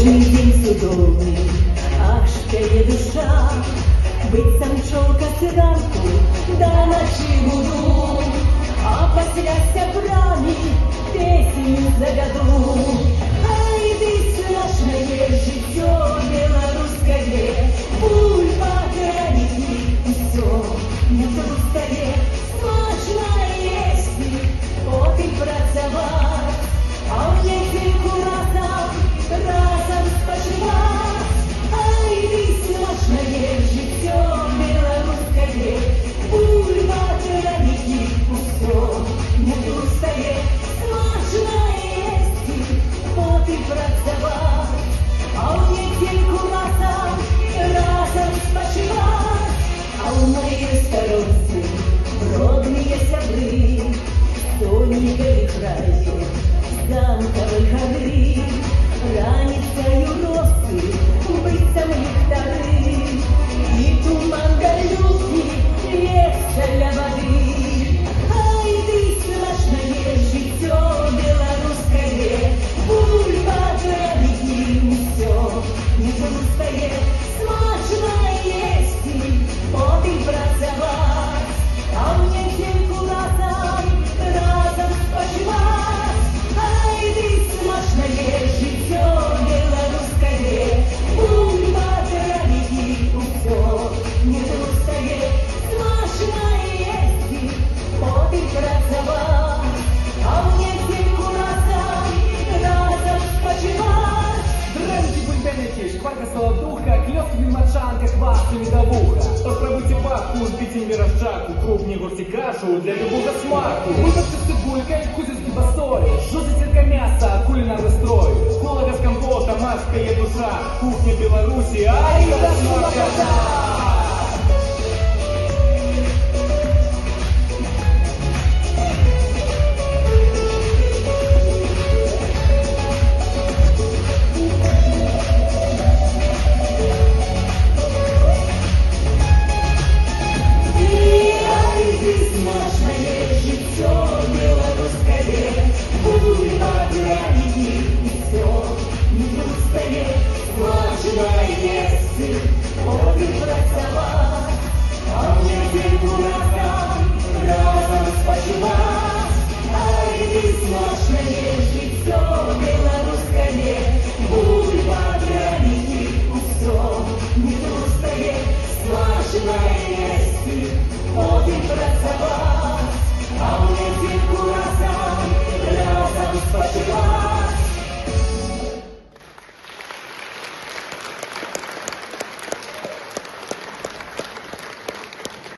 Кожний день судовий, аж шкає душа, биться мчолка циганку, да ночі буду, а пасляся брамі, песню заведу. Ай, ты страшное житё белорусское, бульба, граники, и всё не пустое. Смачно есть, вот и працавать, а в недельку разом спочивать. Ай, ты смачное житё белорусское, бульба, граники, и всё не пустое. Смачно есть, вот и працавать, а в недельку разом спочивать. А у моей старости родные сябры, тоненькой краю замковой горы, раницею росы, быцем ліхтари, и туман далекий льется для воды. Ай, ты страшное житё белорусское, бульба, граники, всё не пустое. Смачно есть, вот и працавать, а в недельку разом спочивать. Ай, ты смачное житё белорусское, бульба, граники, всё не пустое. Смачно есть, вот и працавать, а в недельку разом спочивать. Дрэнки, бульбяники, шкварка солодуха, клёвки мачанка, квас и медовуха. Попробуйте бабку, ждите мирожаку, крупнее горти кашу для любого смаку. Выпадки с цибулькой, кузинский бастой, жузителька мяса, кулинарный строй. Холода с компотом, адская душа, кухня Беларуси, ай, да смакота!